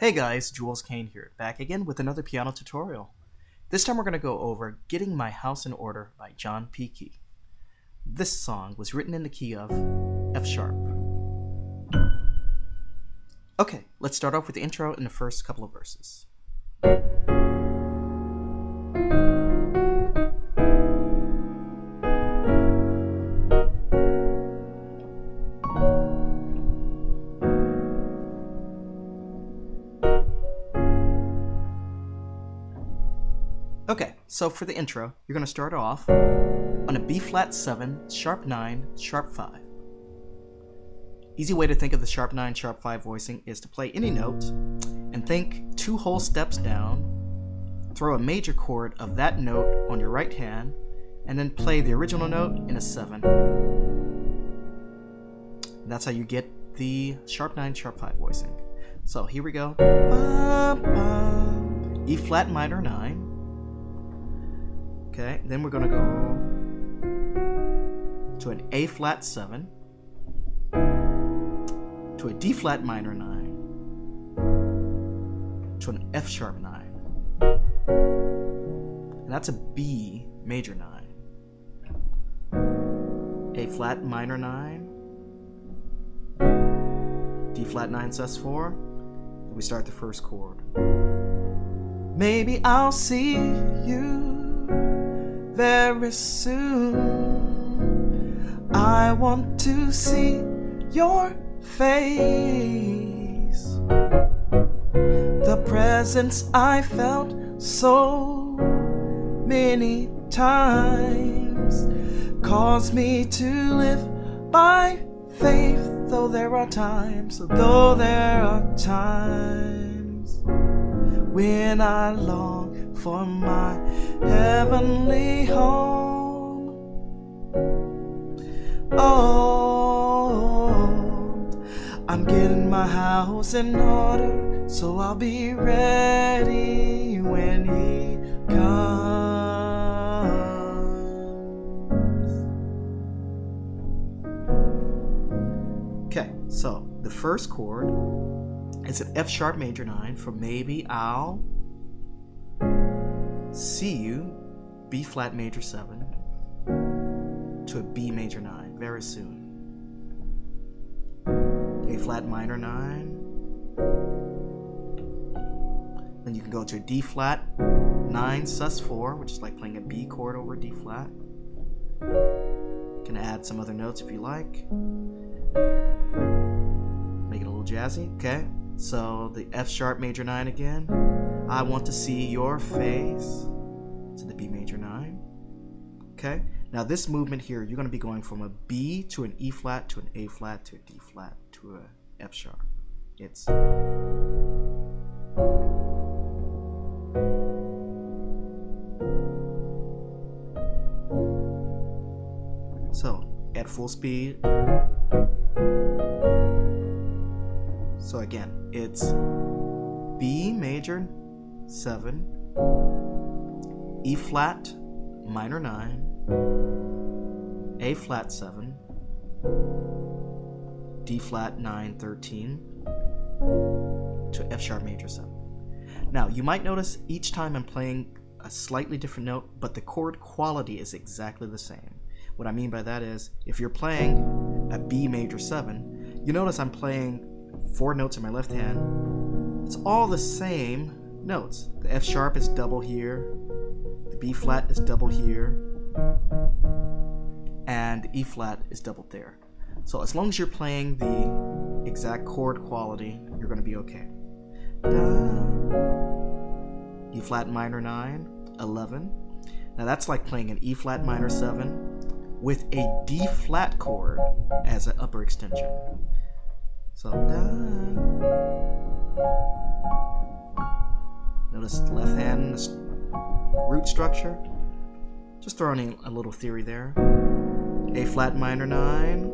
Hey guys, Jules Kain here, back again with another piano tutorial. This time we're going to go over Getting My House in Order by John P. Key. This song was written in the key of F sharp. Okay, let's start off with the intro and the first couple of verses. Okay, so for the intro, you're going to start off on a B flat 7, sharp 9, sharp 5. Easy way to think of the sharp 9, sharp 5 voicing is to play any note and think 2 whole steps down, throw a major chord of that note on your right hand, and then play the original note in a 7. And that's how you get the sharp 9, sharp 5 voicing. So here we go. E flat minor 9. Okay, then we're going to go to an A flat 7, to a D flat minor 9, to an F sharp 9, and that's a B major 9, A flat minor 9, D flat 9 sus4, and we start the first chord. Maybe I'll see you very soon. I want to see your face. The presence I felt so many times caused me to live by faith, though there are times when I long for my heavenly home. Oh, I'm getting my house in order, so I'll be ready when he comes. Okay, so the first chord is an F sharp major 9 from Maybe I'll See You, B flat major 7, to a B major 9 very soon. A flat minor 9. Then you can go to a D flat 9 sus4, which is like playing a B chord over D flat. You can add some other notes if you like. Make it a little jazzy. Okay, so the F sharp major 9 again. I want to see your face, to the B major 9. Okay, now this movement here, you're going to be going from a B to an E flat to an A flat to a D flat to a F sharp. It's so at full speed. So again, it's B major 7, E flat minor 9, A flat 7, D flat 9 13, to F sharp major 7. Now you might notice each time I'm playing a slightly different note, but the chord quality is exactly the same. What I mean by that is, if you're playing a B major 7, you notice I'm playing 4 notes in my left hand. It's all the same notes. The F sharp is double here, the B flat is double here, and the E flat is doubled there. So as long as you're playing the exact chord quality, you're going to be okay. E flat minor 9, 11. Now that's like playing an E flat minor 7 with a D flat chord as an upper extension. So notice the left hand, the root structure. Just throwing in a little theory there. A flat minor 9.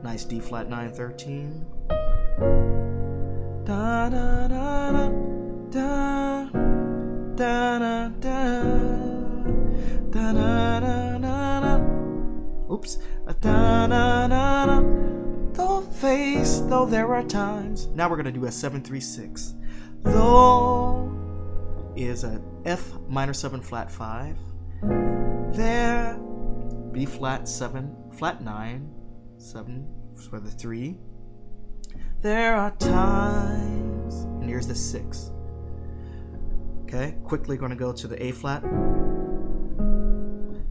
Nice D flat 9 13. Da da da da da da da da da da da. Oops. Da da da da. The face least, though there are times. Now we're going to do a 7-3-6. Though is a F minor 7 flat 5. There, B flat 7, flat 9, 7 for the 3. There are times, and here's the 6. Okay, quickly going to go to the A flat.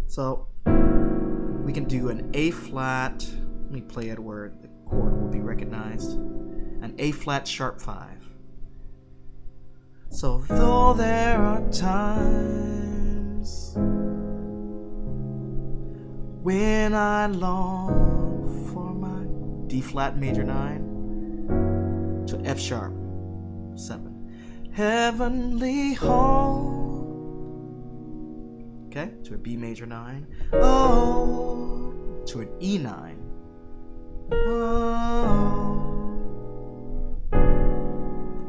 So we can do an A flat. Let me play it where the chord will be recognized. An A flat sharp 5. So though there are times when I long for my D flat major 9 to F sharp 7. Heavenly home. Okay, to a B major 9. Oh, to an E9. Oh,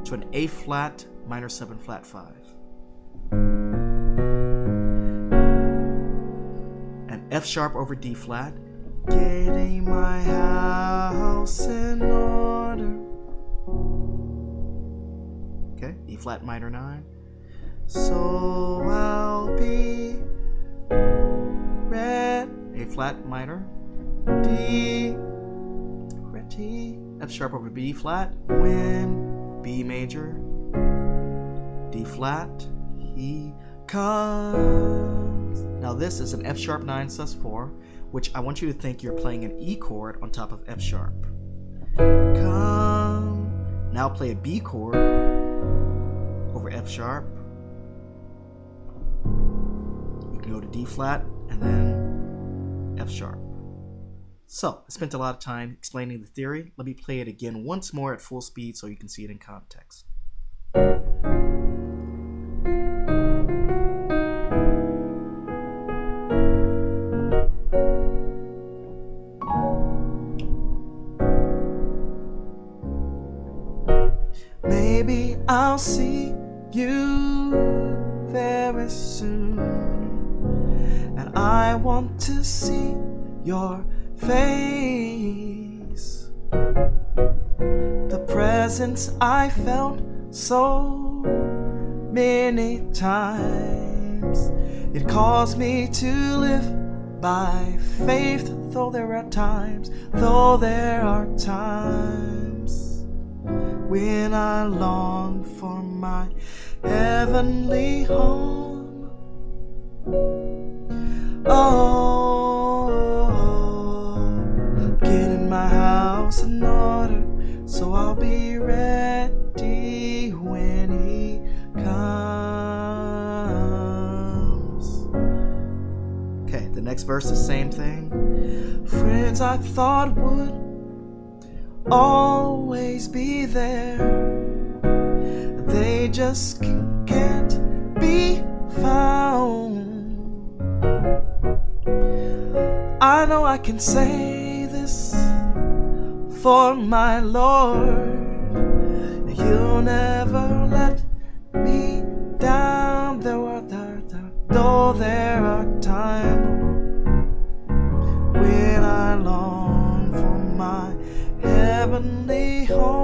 to an A flat minor 7 flat 5. An F sharp over D flat. Getting my house in order. Okay, E flat minor 9. So I'll be red. A flat minor. D. Red T. F sharp over B flat. When B major. D flat. He comes. Now this is an F sharp 9 sus4, which I want you to think you're playing an E chord on top of F sharp. Come. Now play a B chord over F sharp. You can go to D flat and then F sharp. So, I spent a lot of time explaining the theory. Let me play it again once more at full speed so you can see it in context. Maybe I'll see you very soon, and I want to see your face. The presence I felt so many times, it caused me to live by faith, though there are times when I long for my heavenly home. Oh, getting my house in order, so I'll be ready when he comes. Okay, the next verse is the same thing. Friends I thought would always be there, they just can't be found. I know I can say this for my Lord, He'll never let me down. Though there are times when I long for my heavenly home.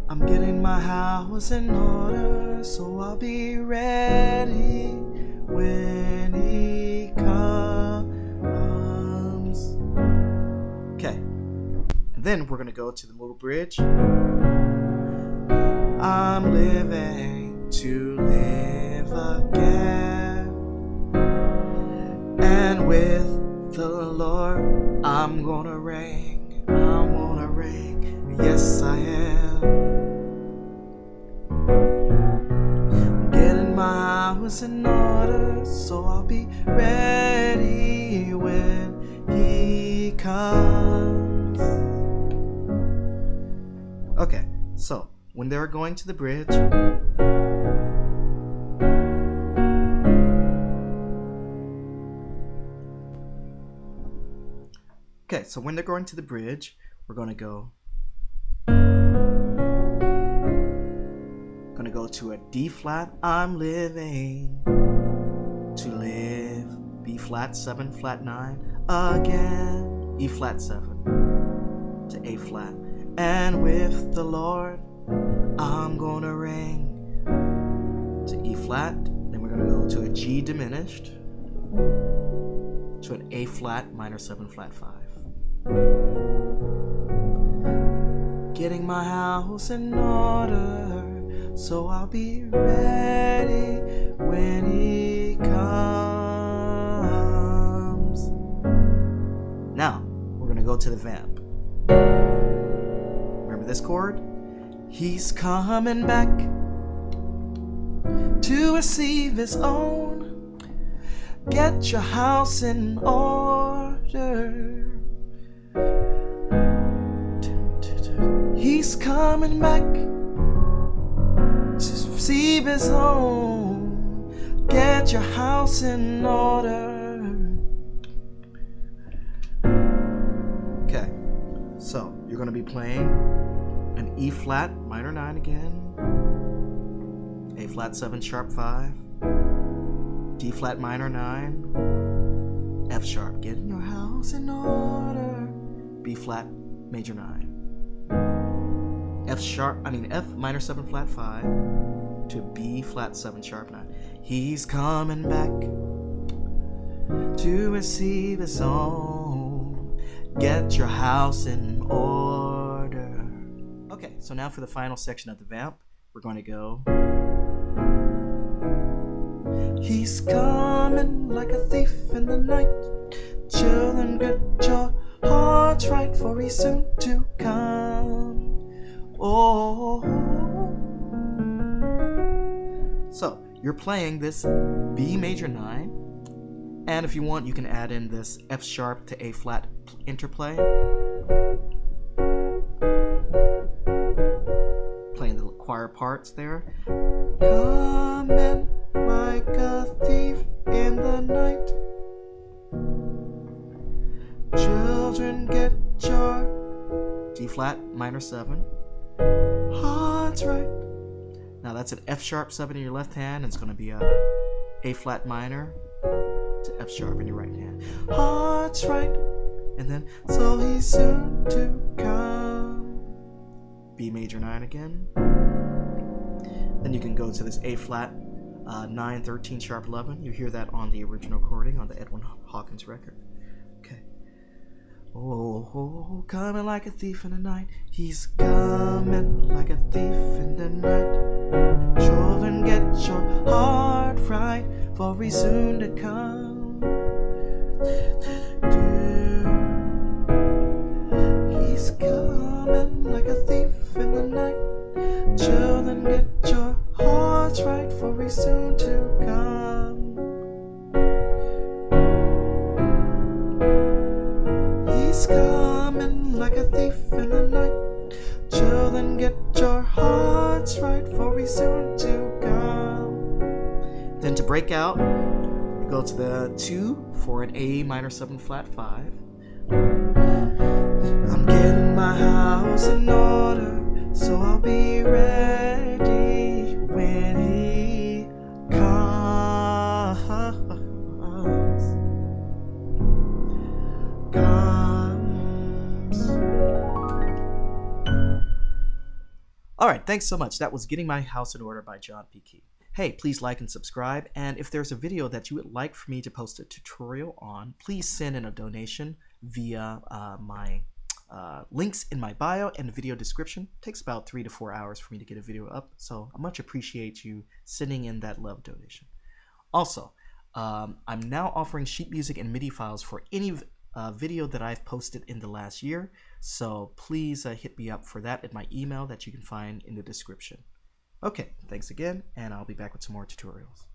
I'm getting my house in order, so I'll be ready when he comes. Okay, and then we're gonna go to the little bridge. I'm living to live again, and with the Lord I'm gonna reign. Yes I am. I'm getting my house in order, so I'll be ready when he comes. Okay, so when they're going to the bridge, we're going to go to a D flat, I'm living. to live, B flat 7 flat 9 again, E flat 7 to A flat, and with the Lord I'm gonna ring to E flat, then we're gonna go to a G diminished to an A flat minor 7 flat 5. Getting my house in order, so I'll be ready when he comes. Now, we're gonna go to the Vamp. Remember this chord? He's coming back to receive his own. Get your house in order. He's coming back to receive his own. Get your house in order. Okay, so you're going to be playing an E flat minor 9 again, A flat 7 sharp 5, D flat minor 9, F sharp, getting your house in order, B flat major 9. F minor 7 flat 5 to B flat 7 sharp 9. He's coming back to receive his own. Get your house in order. Okay, so now for the final section of the Vamp, we're going to go. He's coming like a thief in the night. Children, get your hearts right, for he's soon to come. Oh. So you're playing this B major 9, and if you want, you can add in this F sharp to A flat interplay, playing the choir parts there. Coming like a thief in the night. Children, get your D flat minor 7 hearts right. Now that's an F sharp 7 in your left hand, and it's going to be a flat minor to F sharp in your right hand. Hearts right, and then so he's soon to come. B major 9 again. Then you can go to this A flat 9 13 sharp 11. You hear that on the original recording on the Edwin Hakwins record. Okay. Oh, coming like a thief in the night. He's coming like a thief in the night. Children, get your heart right, for he's soon to come. He's coming like a thief in the night. Children, get your hearts right, for he's soon to come. He's coming like a thief in the night. Children, get your hearts right, for he's soon to come. Then to break out, you go to the 2 for an A minor 7 flat 5. I'm getting my house in order, so I'll be ready when he comes. Alright, thanks so much. That was Getting My House in Order by John P. Key. Hey, please like and subscribe, and if there's a video that you would like for me to post a tutorial on, please send in a donation via my links in my bio and the video description. It takes about 3 to 4 hours for me to get a video up, so I much appreciate you sending in that love donation. Also, I'm now offering sheet music and MIDI files for any video that I've posted in the last year, so please hit me up for that at my email that you can find in the description. Okay, thanks again, and I'll be back with some more tutorials.